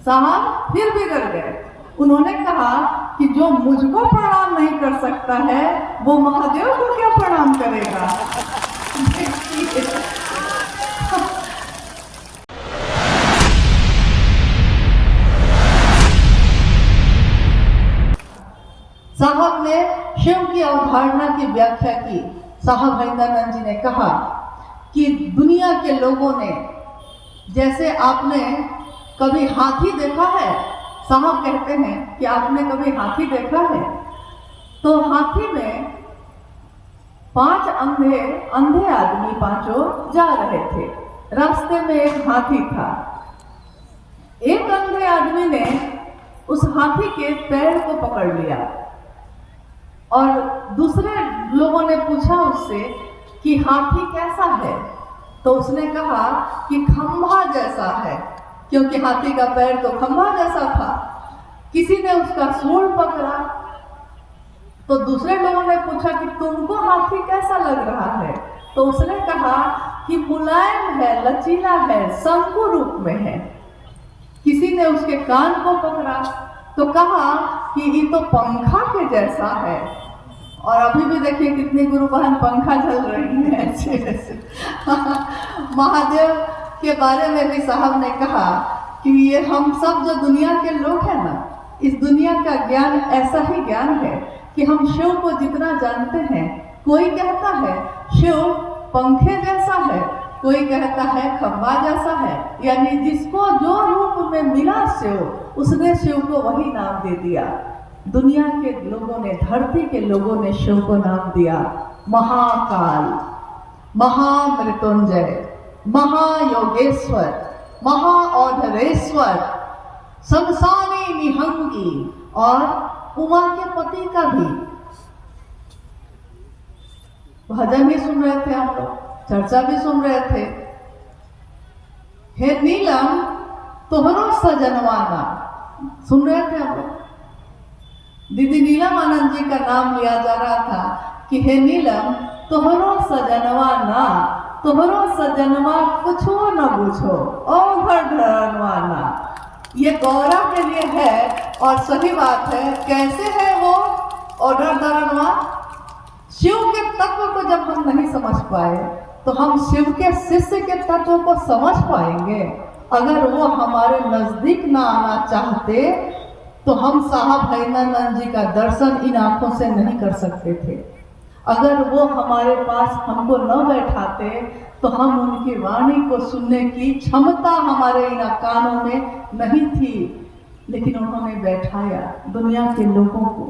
साहब फिर भी डर गए। उन्होंने कहा कि जो मुझको प्रणाम नहीं कर सकता है वो महादेव को क्या प्रणाम करेगा। साहब ने शिव की अवधारणा की व्याख्या की। साहब हरिंदरानंद जी ने कहा कि दुनिया के लोगों ने, जैसे आपने कभी हाथी देखा है, साहब कहते हैं कि आपने कभी हाथी देखा है, तो हाथी में 5 अंधे आदमी पांचों जा रहे थे। रास्ते में एक हाथी था। एक अंधे आदमी ने उस हाथी के पैर को पकड़ लिया और दूसरे लोगों ने पूछा उससे कि हाथी कैसा है, तो उसने कहा कि खंभा जैसा है, क्योंकि हाथी का पैर तो खंभा जैसा था। किसी ने उसका सूंड पकड़ा, तो दूसरे लोगों ने पूछा कि तुमको हाथी कैसा लग रहा है, तो उसने कहा कि मुलायम है, लचीला है, शंकु रूप में है। किसी ने उसके कान को पकड़ा तो कहा कि ये तो पंखा के जैसा है। और अभी भी देखिए कितनी गुरु बहन पंखा चल रही है ऐसे ऐसे। महादेव के बारे में भी साहब ने कहा कि ये हम सब जो दुनिया के लोग हैं ना, इस दुनिया का ज्ञान ऐसा ही ज्ञान है कि हम शिव को जितना जानते हैं, कोई कहता है शिव पंखे जैसा है, कोई कहता है खंबा जैसा है, यानी जिसको जो रूप में मिला शिव, उसने शिव को वही नाम दे दिया। दुनिया के लोगों ने, धरती के लोगों ने शिव को नाम दिया महाकाल, महामृत्युंजय, महायोगेश्वर, महाऔधरेश्वर, संसानी निहंगी और उमा के पति का भी। भजन भी सुन रहे थे हम लोग, चर्चा भी सुन रहे थे। हे नीलम तोहरो सजनवाना, सुन रहे थे हम लोग। दीदी नीलम आनंद जी का नाम लिया जा रहा था कि हे नीलम तोहरो सजनवा ना, तोहरो सजनवा कुछो न बुझो ओघर धरनवाना। ये गौरा के लिए है और सही बात है। कैसे है वो ओघर धरनवा? शिव के तत्व को जब हम नहीं समझ पाए तो हम शिव के शिष्य के तत्व को समझ पाएंगे। अगर वो हमारे नजदीक ना आना चाहते तो हम साहब हरिंदरानंद जी का दर्शन इन आंखों से नहीं कर सकते थे। अगर वो हमारे पास हमको न बैठाते तो हम उनकी वाणी को सुनने की क्षमता हमारे इन कानों में नहीं थी। लेकिन उन्होंने बैठाया, दुनिया के लोगों को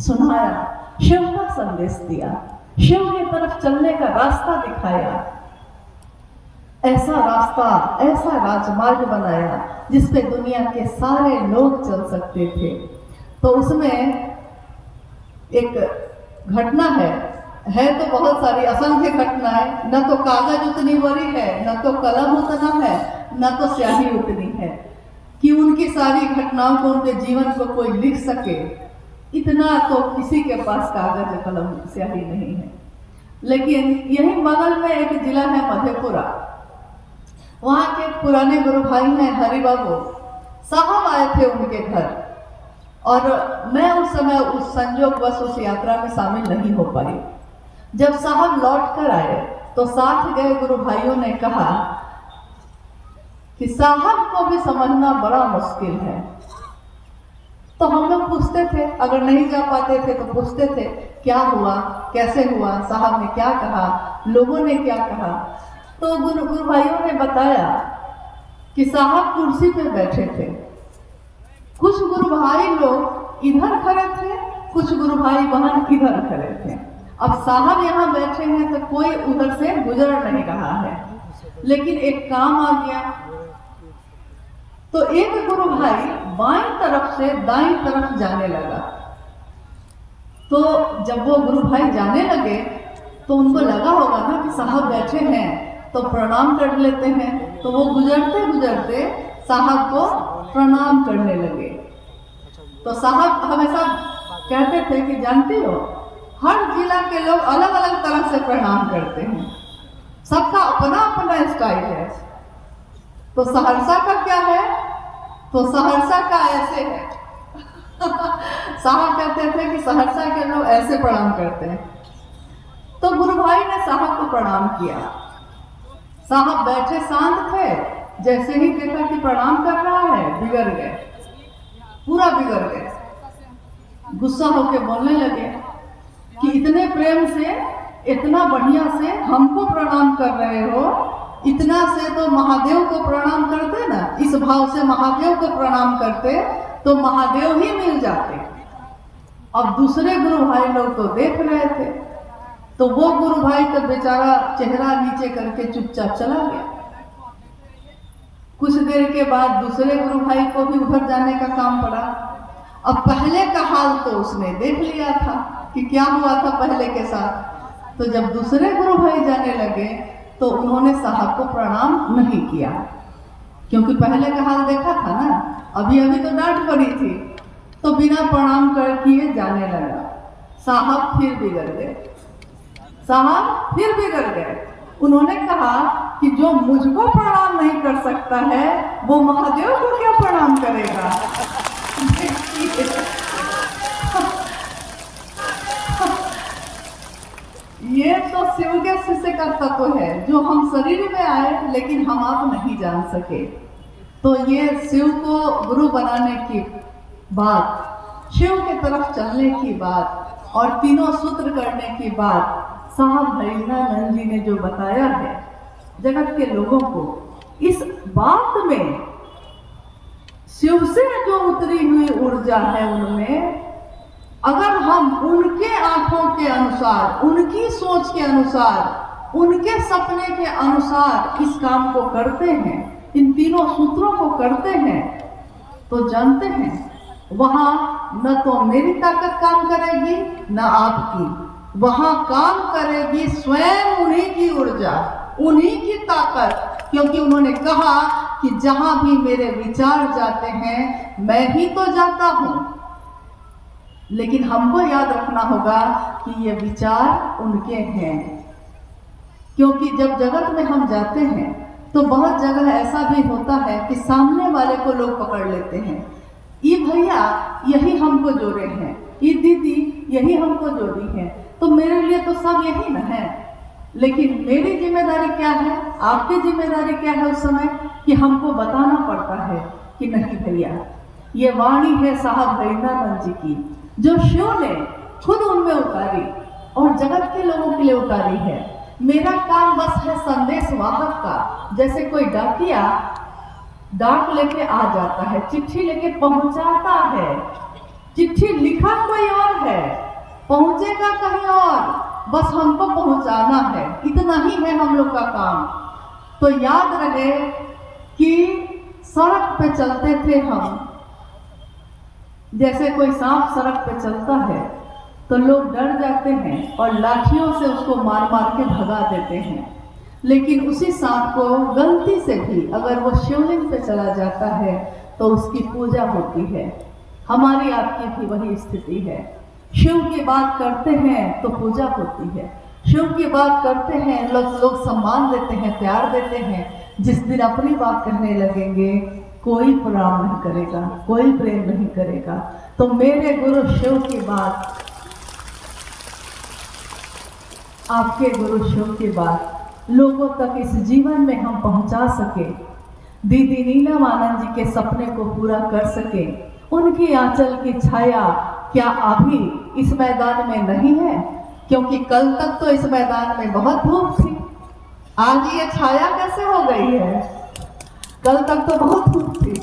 सुनाया, शिव का संदेश दिया, शिव की तरफ चलने का रास्ता दिखाया। ऐसा रास्ता, ऐसा राजमार्ग बनाया जिसपे दुनिया के सारे लोग चल सकते थे। तो उसमें एक घटना है तो बहुत सारी, असंख्य घटनाएं। न तो कागज उतनी बड़ी है, न तो कलम उतना है, न तो स्याही उतनी है कि उनकी सारी घटनाओं को, उनके जीवन को कोई लिख सके। इतना तो किसी के पास कागज कलम स्याही नहीं है। लेकिन यही बगल में एक जिला है मधेपुरा, वहाँ के पुराने गुरु भाई हैं हरि बाबू साहब आए थे उनके घर, और मैं उस समय उस संजोग बस उस यात्रा में शामिल नहीं हो पाई। जब साहब लौट कर आए तो साथ गए गुरु भाइयों ने कहा कि साहब को भी समझना बड़ा मुश्किल है। तो हम लोग पूछते थे, अगर नहीं जा पाते थे तो पूछते थे क्या हुआ, कैसे हुआ, साहब ने क्या कहा, लोगों ने क्या कहा। तो गुरु भाइयों ने बताया कि साहब कुर्सी पे बैठे थे, कुछ गुरु भाई लोग इधर खड़े थे, कुछ गुरु भाई बहन इधर खड़े थे। अब साहब यहाँ बैठे हैं तो कोई उधर से गुजर नहीं रहा है, लेकिन एक काम आ गया। तो एक गुरु भाई बाईं तरफ से दाईं तरफ जाने लगा। तो जब वो गुरु भाई जाने लगे तो उनको लगा होगा ना कि साहब बैठे हैं तो प्रणाम कर लेते हैं। तो वो गुजरते गुजरते साहब को प्रणाम करने लगे। तो साहब हमेशा कहते थे कि जानती हो, हर जिला के लोग अलग अलग तरह से प्रणाम करते हैं, सबका अपना अपना स्टाइल है। तो सहरसा का क्या है तो सहरसा का ऐसे है। साहब कहते थे कि सहरसा के लोग ऐसे प्रणाम करते हैं। तो गुरु भाई ने साहब को प्रणाम किया। साहब बैठे शांत थे, जैसे ही देखा कि प्रणाम कर रहा है बिगड़ गए, पूरा बिगड़ गए। गुस्सा होके बोलने लगे कि इतने प्रेम से, इतना बढ़िया से हमको प्रणाम कर रहे हो, इतना से तो महादेव को प्रणाम करते ना, इस भाव से महादेव को प्रणाम करते तो महादेव ही मिल जाते। अब दूसरे गुरु भाई लोग तो देख रहे थे, तो वो गुरु भाई तो बेचारा चेहरा नीचे करके चुपचाप चला गया। कुछ देर के बाद दूसरे गुरु भाई को भी उधर जाने का काम पड़ा। अब पहले का हाल तो उसने देख लिया था कि क्या हुआ था पहले के साथ। तो जब दूसरे गुरु भाई जाने लगे तो उन्होंने साहब को प्रणाम नहीं किया, क्योंकि पहले का हाल देखा था ना, अभी अभी तो डांट पड़ी थी। तो बिना प्रणाम कर किए जाने लगा। साहब फिर बिगड़ गए, साहब फिर बिगड़ गए। उन्होंने कहा कि जो मुझको प्रणाम नहीं कर सकता है वो महादेव को क्या प्रणाम करेगा। ये तो शिव के शिष्य का तत्व है, जो हम शरीर में आए लेकिन हम आप नहीं जान सके। तो ये शिव को गुरु बनाने की बात, शिव के तरफ चलने की बात और तीनों सूत्र करने की बात साहब भैरवानंद जी ने जो बताया है जगत के लोगों को, इस बात में शिव से जो उतरी हुई ऊर्जा है उनमें, अगर हम उनके आंखों के अनुसार, उनकी सोच के अनुसार, उनके सपने के अनुसार इस काम को करते हैं, इन तीनों सूत्रों को करते हैं, तो जानते हैं वहां न तो मेरी ताकत काम करेगी न आपकी, वहां काम करेगी स्वयं उन्हीं की ऊर्जा, उन्हीं की ताकत। क्योंकि उन्होंने कहा कि जहां भी मेरे विचार जाते हैं मैं ही तो जाता हूं, लेकिन हमको याद रखना होगा कि ये विचार उनके हैं। क्योंकि जब जगत में हम जाते हैं तो बहुत जगह ऐसा भी होता है कि सामने वाले को लोग पकड़ लेते हैं, ये भैया यही हमको जोड़े हैं, ये दीदी यही हमको जोड़ी है, तो मेरे लिए तो सब यही न है। लेकिन मेरी जिम्मेदारी क्या है, आपकी जिम्मेदारी क्या है उस समय, कि हमको बताना पड़ता है कि नहीं भैया, ये वाणी है साहब भैरवानंद जी की, जो शिव ने खुद उनमें उतारी और जगत के लोगों के लिए उतारी है। मेरा काम बस है संदेश वाहक का। जैसे कोई डाकिया डाक लेके आ जाता है, चिट्ठी लेके पहुंचाता है, चिट्ठी लिखा कोई और है, पहुंचेगा कहीं और, बस हमको पहुंचाना है, इतना ही है हम लोग का काम। तो याद रहे कि सड़क पे चलते थे हम, जैसे कोई सांप सड़क पे चलता है तो लोग डर जाते हैं और लाठियों से उसको मार मार के भगा देते हैं। लेकिन उसी सांप को गलती से भी अगर वो शिवलिंग पे चला जाता है तो उसकी पूजा होती है। हमारी आपकी भी वही स्थिति है। शिव की बात करते हैं तो पूजा होती है, शिव की बात करते हैं लोग सम्मान देते हैं, प्यार देते हैं। जिस दिन अपनी बात कहने लगेंगे कोई प्रणाम नहीं करेगा, कोई प्रेम नहीं करेगा। तो मेरे गुरु शिव की बात, आपके गुरु शिव की बात लोगों तक इस जीवन में हम पहुंचा सके, दीदी नीलम आनंद जी के सपने को पूरा कर सके। उनकी आंचल की छाया क्या अभी इस मैदान में नहीं है? क्योंकि कल तक तो इस मैदान में बहुत धूप थी, आज ये छाया कैसे हो गई है? कल तक तो बहुत धूप थी।